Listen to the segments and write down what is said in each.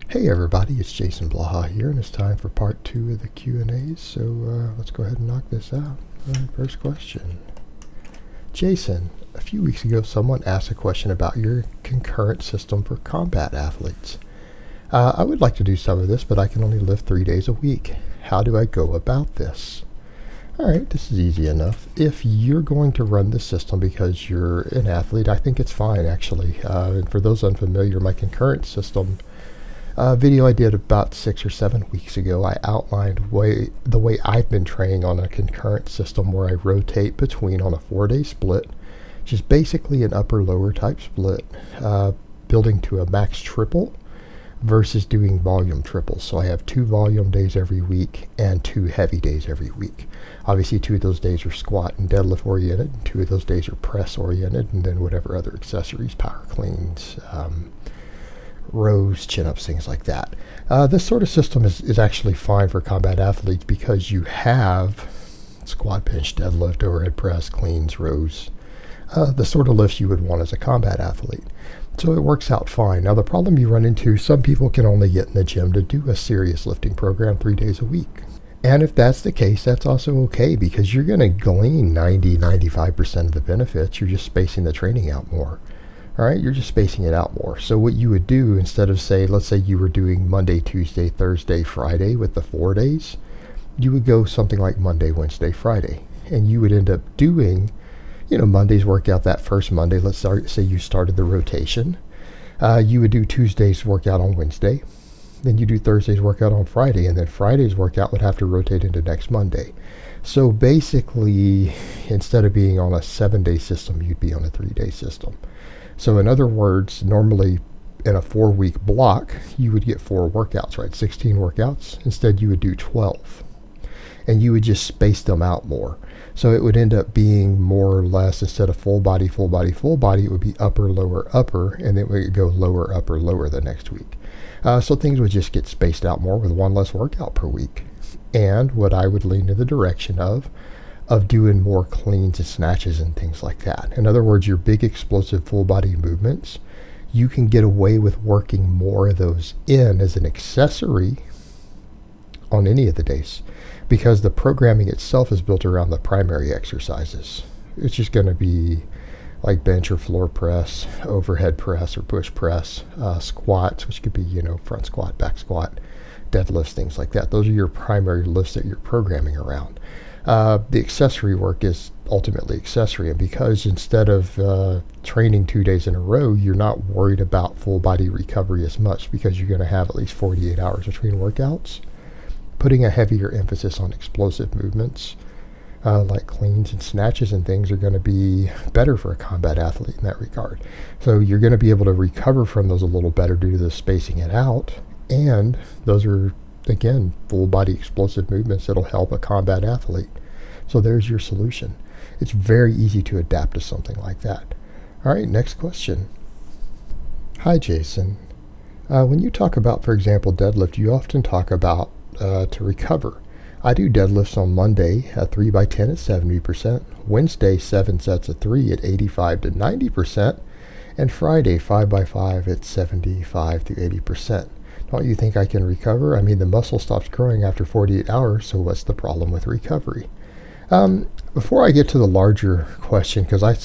Hey everybody, it's Jason Blaha here, and it's time for part 2 of the Q&As, so let's go ahead and knock this out. Alright, first question. Jason, a few weeks ago someone asked a question about your concurrent system for combat athletes. I would like to do some of this, but I can only lift 3 days a week. How do I go about this? Alright, this is easy enough. If you're going to run the system because you're an athlete, I think it's fine actually. And for those unfamiliar, my concurrent system video I did about 6 or 7 weeks ago, I outlined the way I've been training on a concurrent system where I rotate between on a 4-day split, which is basically an upper-lower type split, building to a max triple versus doing volume triples. So I have 2 volume days every week and 2 heavy days every week. Obviously 2 of those days are squat and deadlift oriented, and 2 of those days are press oriented, and then whatever other accessories, power cleans, rows, chin-ups, things like that. This sort of system is actually fine for combat athletes because you have squat, bench, deadlift, overhead press, cleans, rows, the sort of lifts you would want as a combat athlete. So it works out fine. Now the problem you run into, some people can only get in the gym to do a serious lifting program 3 days a week. And if that's the case, that's also okay because you're going to glean 90-95% of the benefits. You're just spacing the training out more. Alright, you're just spacing it out more. So what you would do, instead of let's say you were doing Monday, Tuesday, Thursday, Friday with the 4 days, you would go something like Monday, Wednesday, Friday. And you would end up doing, Monday's workout that first Monday. Let's say you started the rotation. You would do Tuesday's workout on Wednesday. Then you do Thursday's workout on Friday. And then Friday's workout would have to rotate into next Monday. So basically, instead of being on a 7-day system, you'd be on a 3-day system. So in other words, normally in a 4-week block, you would get 4 workouts, right? 16 workouts. Instead, you would do 12. And you would just space them out more. So it would end up being more or less, instead of full body, full body, full body, it would be upper, lower, upper, and then it would go lower, upper, lower the next week. So things would just get spaced out more with 1 less workout per week. And what I would lean in the direction of doing more cleans and snatches and things like that. In other words, your big explosive full body movements, you can get away with working more of those in as an accessory on any of the days because the programming itself is built around the primary exercises. It's just going to be like bench or floor press, overhead press or push press, squats, which could be, front squat, back squat, deadlifts, things like that. Those are your primary lifts that you're programming around. The accessory work is ultimately accessory, and because instead of training 2 days in a row, you're not worried about full body recovery as much because you're going to have at least 48 hours between workouts. Putting a heavier emphasis on explosive movements like cleans and snatches and things are going to be better for a combat athlete in that regard. So you're going to be able to recover from those a little better due to the spacing it out, and those are, again, full body explosive movements that'll help a combat athlete. So there's your solution. It's very easy to adapt to something like that. All right, next question. Hi, Jason. When you talk about, for example, deadlift, you often talk about to recover. I do deadlifts on Monday at 3 by 10 at 70%, Wednesday 7 sets of 3 at 85 to 90%, and Friday 5 by 5 at 75 to 80%. Don't you think I can recover? I mean, the muscle stops growing after 48 hours, so what's the problem with recovery? Before I get to the larger question, because I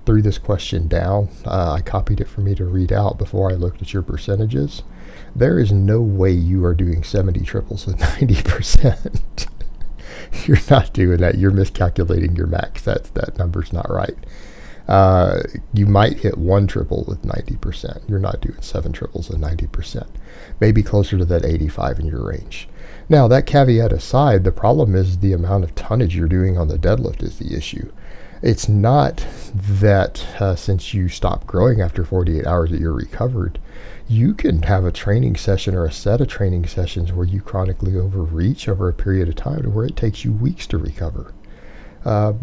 threw this question down, I copied it for me to read out before I looked at your percentages. There is no way you are doing 70 triples with 90%. You're not doing that. You're miscalculating your max. That number's not right. You might hit 1 triple with 90%. You're not doing 7 triples with 90%. Maybe closer to that 85 in your range. Now, that caveat aside, the problem is the amount of tonnage you're doing on the deadlift is the issue. It's not that since you stop growing after 48 hours that you're recovered. You can have a training session or a set of training sessions where you chronically overreach over a period of time to where it takes you weeks to recover.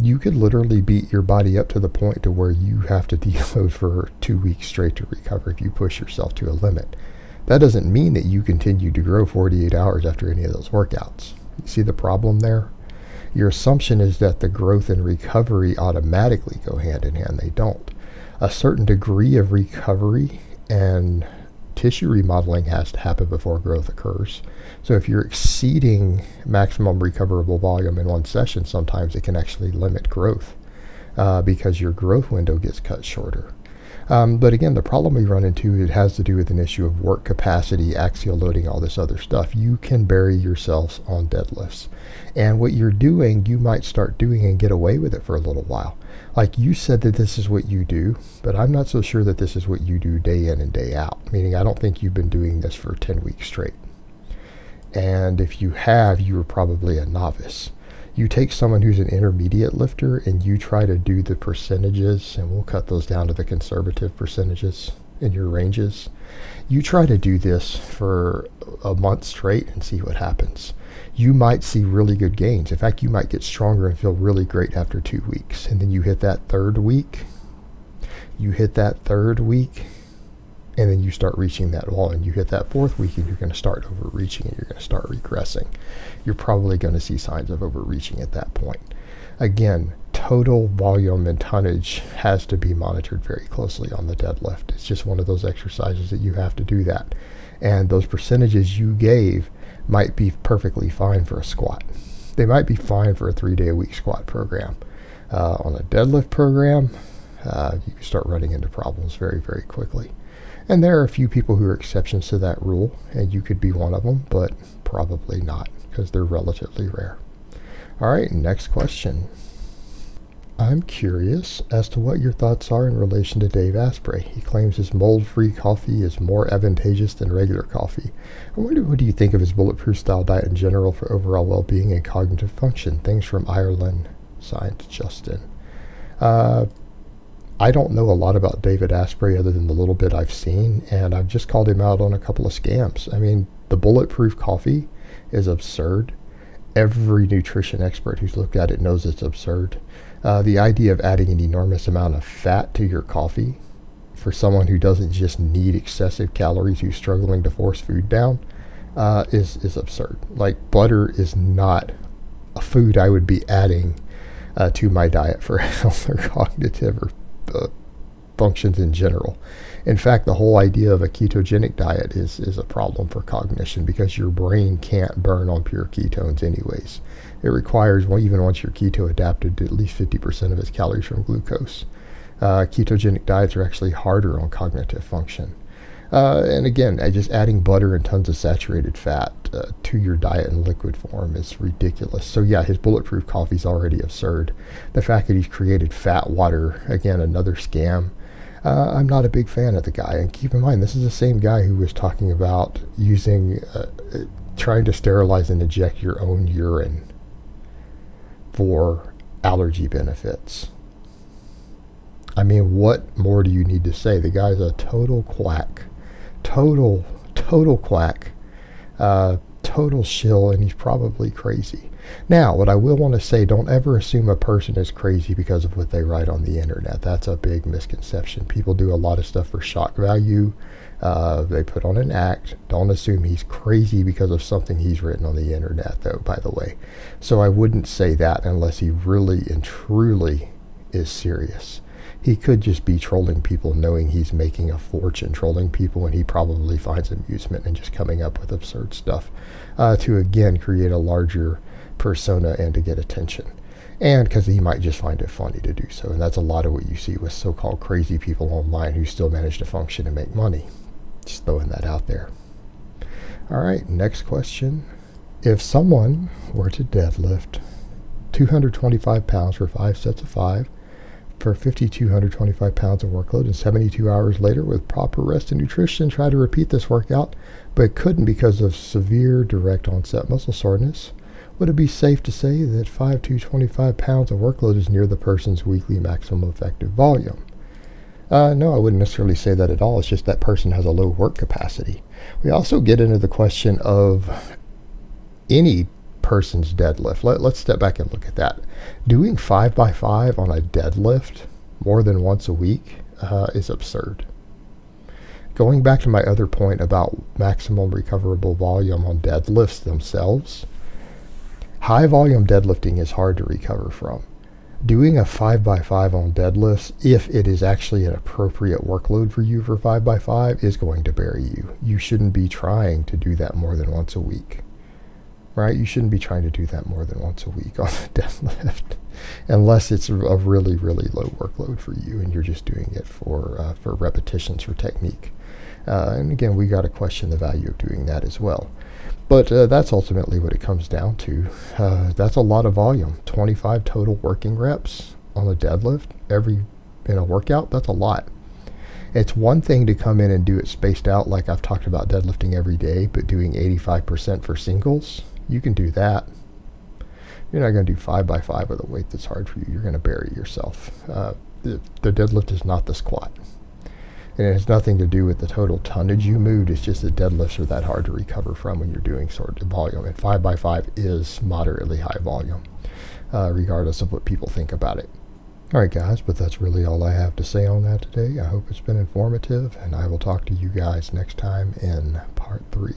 You could literally beat your body up to the point to where you have to deload for 2 weeks straight to recover if you push yourself to a limit. That doesn't mean that you continue to grow 48 hours after any of those workouts. You see the problem there? Your assumption is that the growth and recovery automatically go hand in hand. They don't. A certain degree of recovery and tissue remodeling has to happen before growth occurs. So if you're exceeding maximum recoverable volume in one session, sometimes it can actually limit growth because your growth window gets cut shorter. But again, the problem we run into, it has to do with an issue of work capacity, axial loading, all this other stuff. You can bury yourselves on deadlifts. And what you're doing, you might start doing and get away with it for a little while. Like you said that this is what you do, but I'm not so sure that this is what you do day in and day out. Meaning I don't think you've been doing this for 10 weeks straight. And if you have, you are probably a novice. You take someone who's an intermediate lifter and you try to do the percentages, and we'll cut those down to the conservative percentages in your ranges. You try to do this for a month straight and see what happens. You might see really good gains. In fact, you might get stronger and feel really great after 2 weeks. And then you hit that third week. And then you start reaching that wall, and you hit that fourth week, and you're going to start overreaching, and you're going to start regressing. You're probably going to see signs of overreaching at that point. Again, total volume and tonnage has to be monitored very closely on the deadlift. It's just one of those exercises that you have to do that. And those percentages you gave might be perfectly fine for a squat. They might be fine for a 3-day-a-week squat program. On a deadlift program, you can start running into problems very, very quickly. And there are a few people who are exceptions to that rule, and you could be one of them, but probably not, because they're relatively rare. All right, next question. I'm curious as to what your thoughts are in relation to Dave Asprey. He claims his mold-free coffee is more advantageous than regular coffee. I wonder, what do you think of his bulletproof style diet in general for overall well-being and cognitive function? Things from Ireland, signed Justin. I don't know a lot about David Asprey other than the little bit I've seen, and I've just called him out on a couple of scams. I mean, the bulletproof coffee is absurd. Every nutrition expert who's looked at it knows it's absurd. The idea of adding an enormous amount of fat to your coffee for someone who doesn't just need excessive calories, who's struggling to force food down, is absurd. Like, butter is not a food I would be adding to my diet for health or cognitive or functions in general. In fact, the whole idea of a ketogenic diet is a problem for cognition, because your brain can't burn on pure ketones anyways. It requires, well, even once you're keto adapted, to at least 50% of its calories from glucose. Ketogenic diets are actually harder on cognitive function. And again, just adding butter and tons of saturated fat to your diet in liquid form is ridiculous. So yeah, his bulletproof coffee is already absurd. The fact that he's created fat water, again, another scam. I'm not a big fan of the guy. And keep in mind, this is the same guy who was talking about using, trying to sterilize and inject your own urine for allergy benefits. I mean, what more do you need to say? The guy's a total quack. Total quack. Total shill, and he's probably crazy. Now, what I will want to say, don't ever assume a person is crazy because of what they write on the internet. That's a big misconception. People do a lot of stuff for shock value. They put on an act. Don't assume he's crazy because of something he's written on the internet, though, by the way. So I wouldn't say that unless he really and truly is serious. He could just be trolling people, knowing he's making a fortune trolling people, and he probably finds amusement in just coming up with absurd stuff to, again, create a larger persona and to get attention. And because he might just find it funny to do so. And that's a lot of what you see with so-called crazy people online who still manage to function and make money. Just throwing that out there. All right, next question. If someone were to deadlift 225 pounds for 5 sets of 5, for 5,225 pounds of workload, and 72 hours later, with proper rest and nutrition, try to repeat this workout, but couldn't because of severe direct onset muscle soreness, would it be safe to say that 5,225 pounds of workload is near the person's weekly maximum effective volume? No, I wouldn't necessarily say that at all. It's just that person has a low work capacity. We also get into the question of any person's deadlift. Let's step back and look at that. Doing 5x5 on a deadlift more than once a week is absurd. Going back to my other point about maximum recoverable volume on deadlifts themselves, high volume deadlifting is hard to recover from. Doing a 5x5 on deadlifts, if it is actually an appropriate workload for you for 5x5, is going to bury you. You shouldn't be trying to do that more than once a week, right? You shouldn't be trying to do that more than once a week on the deadlift, unless it's a really, really low workload for you and you're just doing it for repetitions, for technique. And again, we got to question the value of doing that as well. But that's ultimately what it comes down to. That's a lot of volume. 25 total working reps on a deadlift in a workout. That's a lot. It's one thing to come in and do it spaced out, like I've talked about deadlifting every day, but doing 85% for singles. You can do that. You're not going to do 5x5 with a weight that's hard for you. You're going to bury yourself. The deadlift is not the squat. And it has nothing to do with the total tonnage you moved. It's just that deadlifts are that hard to recover from when you're doing sort of volume. And 5x5 is moderately high volume, regardless of what people think about it. All right, guys, but that's really all I have to say on that today. I hope it's been informative, and I will talk to you guys next time in part 3.